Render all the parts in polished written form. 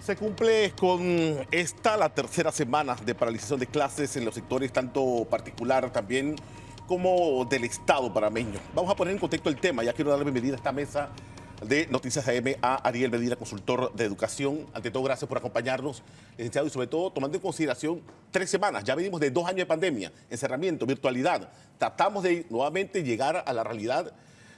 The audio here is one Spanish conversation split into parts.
Se cumple con esta la tercera semana de paralización de clases en los sectores tanto particular también como del Estado panameño. Vamos a poner en contexto el tema. Ya quiero darle bienvenida a esta mesa de Noticias AM a Ariel Medina, consultor de educación. Ante todo, gracias por acompañarnos, licenciado, y sobre todo tomando en consideración 3 semanas. Ya venimos de 2 años de pandemia, encerramiento, virtualidad. Tratamos de nuevamente llegar a la realidad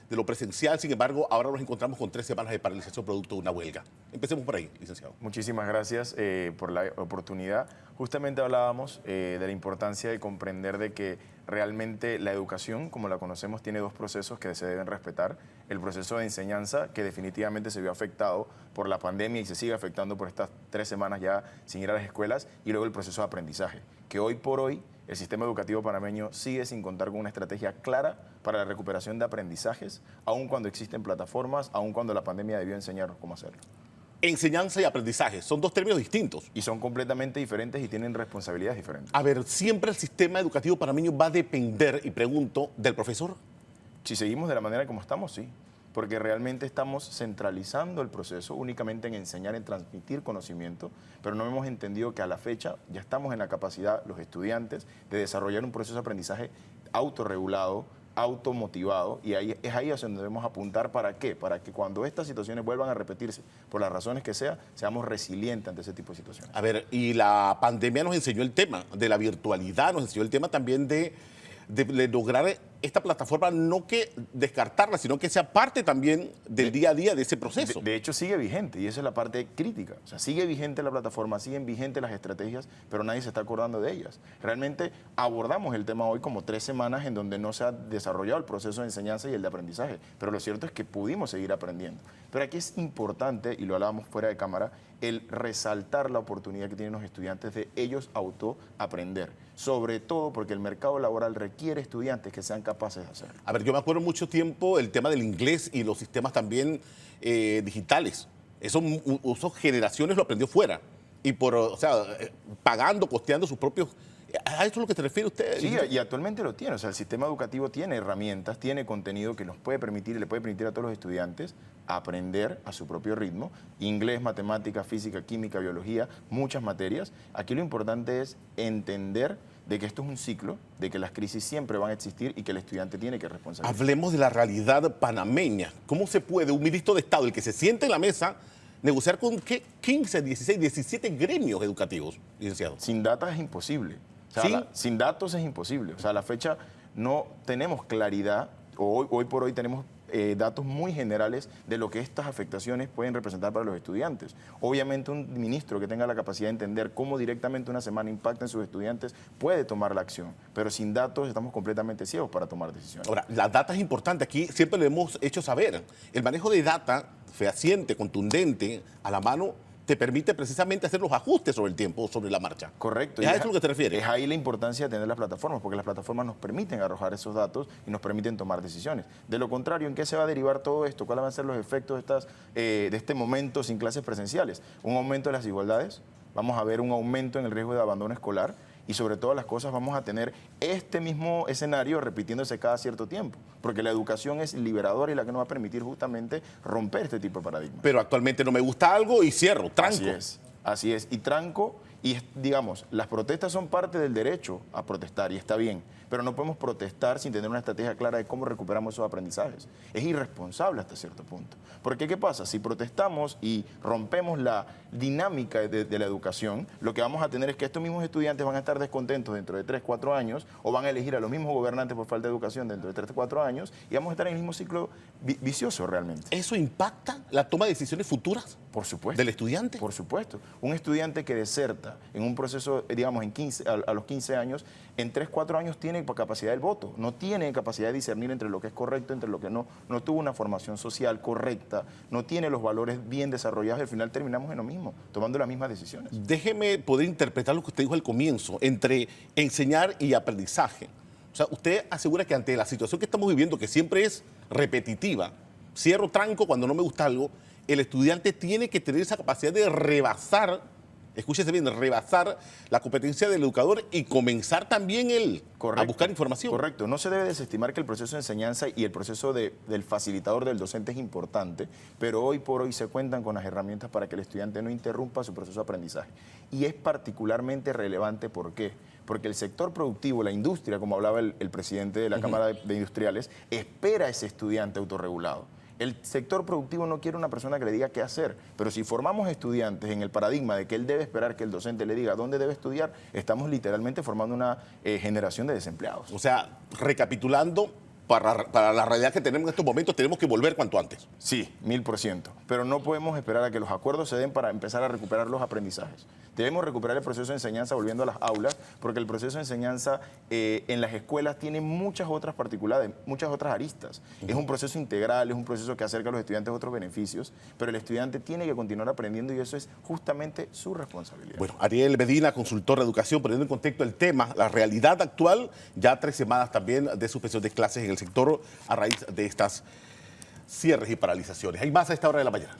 de lo presencial. Sin embargo, ahora nos encontramos con 3 semanas de paralización producto de una huelga. Empecemos por ahí, licenciado. Muchísimas gracias por la oportunidad. Justamente hablábamos de la importancia de comprender de que realmente la educación, como la conocemos, tiene 2 procesos que se deben respetar. El proceso de enseñanza, que definitivamente se vio afectado por la pandemia y se sigue afectando por estas 3 semanas ya sin ir a las escuelas, y luego el proceso de aprendizaje, que hoy por hoy el sistema educativo panameño sigue sin contar con una estrategia clara para la recuperación de aprendizajes, aun cuando existen plataformas, aun cuando la pandemia debió enseñarnos cómo hacerlo. Enseñanza y aprendizaje son 2 términos distintos. Y son completamente diferentes y tienen responsabilidades diferentes. A ver, siempre el sistema educativo panameño va a depender, y pregunto, del profesor. Si seguimos de la manera como estamos, sí. Porque realmente estamos centralizando el proceso únicamente en enseñar, en transmitir conocimiento, pero no hemos entendido que a la fecha ya estamos en la capacidad, los estudiantes, de desarrollar un proceso de aprendizaje autorregulado, automotivado, y es ahí hacia donde debemos apuntar. ¿Para qué? Para que cuando estas situaciones vuelvan a repetirse, por las razones que sea, seamos resilientes ante ese tipo de situaciones. A ver, y la pandemia nos enseñó el tema de la virtualidad, nos enseñó el tema también de lograr esta plataforma, no que descartarla, sino que sea parte también del día a día de ese proceso. De hecho, sigue vigente, y esa es la parte crítica. O sea, sigue vigente la plataforma, siguen vigentes las estrategias, pero nadie se está acordando de ellas. Realmente abordamos el tema hoy como 3 semanas en donde no se ha desarrollado el proceso de enseñanza y el de aprendizaje, pero lo cierto es que pudimos seguir aprendiendo. Pero aquí es importante, y lo hablábamos fuera de cámara, el resaltar la oportunidad que tienen los estudiantes de ellos autoaprender, sobre todo porque el mercado laboral requiere estudiantes que sean capaces de hacerlo. A ver, yo me acuerdo mucho tiempo el tema del inglés y los sistemas también digitales. Eso generaciones lo aprendió fuera y pagando, costeando sus propios. ¿A esto es lo que se refiere usted? Sí, y actualmente lo tiene. O sea, el sistema educativo tiene herramientas, tiene contenido que nos puede permitir y le puede permitir a todos los estudiantes aprender a su propio ritmo. Inglés, matemáticas, física, química, biología, muchas materias. Aquí lo importante es entender de que esto es un ciclo, de que las crisis siempre van a existir y que el estudiante tiene que responsabilizarse. Hablemos de la realidad panameña. ¿Cómo se puede un ministro de Estado, el que se siente en la mesa, negociar con 15, 16, 17 gremios educativos, licenciado? Sin data es imposible. O sea, ¿Sí? Sin datos es imposible. O sea, a la fecha no tenemos claridad, hoy por hoy tenemos datos muy generales de lo que estas afectaciones pueden representar para los estudiantes. Obviamente un ministro que tenga la capacidad de entender cómo directamente una semana impacta en sus estudiantes puede tomar la acción, pero sin datos estamos completamente ciegos para tomar decisiones. Ahora, la data es importante. Aquí siempre lo hemos hecho saber. El manejo de data fehaciente, contundente, a la mano, te permite precisamente hacer los ajustes sobre el tiempo, sobre la marcha. Correcto. ¿Es a eso lo que te refieres? Es ahí la importancia de tener las plataformas, porque las plataformas nos permiten arrojar esos datos y nos permiten tomar decisiones. De lo contrario, ¿en qué se va a derivar todo esto? ¿Cuáles van a ser los efectos de este momento sin clases presenciales? Un aumento de las desigualdades, vamos a ver un aumento en el riesgo de abandono escolar, y sobre todas las cosas vamos a tener este mismo escenario repitiéndose cada cierto tiempo, porque la educación es liberadora y la que nos va a permitir justamente romper este tipo de paradigmas. Pero actualmente no me gusta algo y cierro, tranco. Así es, y tranco, y digamos, las protestas son parte del derecho a protestar y está bien, pero no podemos protestar sin tener una estrategia clara de cómo recuperamos esos aprendizajes. Es irresponsable hasta cierto punto. Porque ¿qué pasa? Si protestamos y rompemos la dinámica de la educación, lo que vamos a tener es que estos mismos estudiantes van a estar descontentos dentro de 3, 4 años, o van a elegir a los mismos gobernantes por falta de educación dentro de 3, 4 años, y vamos a estar en el mismo ciclo vicioso realmente. ¿Eso impacta la toma de decisiones futuras? Por supuesto. ¿Del estudiante? Por supuesto. Un estudiante que deserta en un proceso, digamos, a los 15 años, en 3, 4 años tiene capacidad del voto, no tiene capacidad de discernir entre lo que es correcto, entre lo que no tuvo una formación social correcta, no tiene los valores bien desarrollados, y al final terminamos en lo mismo, tomando las mismas decisiones. Déjeme poder interpretar lo que usted dijo al comienzo, entre enseñar y aprendizaje. O sea, usted asegura que ante la situación que estamos viviendo, que siempre es repetitiva, cierro, tranco cuando no me gusta algo, el estudiante tiene que tener esa capacidad de rebasar escúchese bien, rebasar la competencia del educador y comenzar también él a buscar información. Correcto. No se debe desestimar que el proceso de enseñanza y el proceso del facilitador, del docente es importante, pero hoy por hoy se cuentan con las herramientas para que el estudiante no interrumpa su proceso de aprendizaje. Y es particularmente relevante, ¿por qué? Porque el sector productivo, la industria, como hablaba el presidente de la Cámara de Industriales, espera a ese estudiante autorregulado. El sector productivo no quiere una persona que le diga qué hacer, pero si formamos estudiantes en el paradigma de que él debe esperar que el docente le diga dónde debe estudiar, estamos literalmente formando una generación de desempleados. O sea, recapitulando, para la realidad que tenemos en estos momentos, tenemos que volver cuanto antes. Sí, 1000%. Pero no podemos esperar a que los acuerdos se den para empezar a recuperar los aprendizajes. Debemos recuperar el proceso de enseñanza volviendo a las aulas, porque el proceso de enseñanza en las escuelas tiene muchas otras particularidades, muchas otras aristas. Es un proceso integral, es un proceso que acerca a los estudiantes a otros beneficios, pero el estudiante tiene que continuar aprendiendo y eso es justamente su responsabilidad. Bueno, Ariel Medina, consultor de educación, poniendo en contexto el tema, la realidad actual, ya 3 semanas también de suspensión de clases en el sector a raíz de estas cierres y paralizaciones. Hay más a esta hora de la mañana.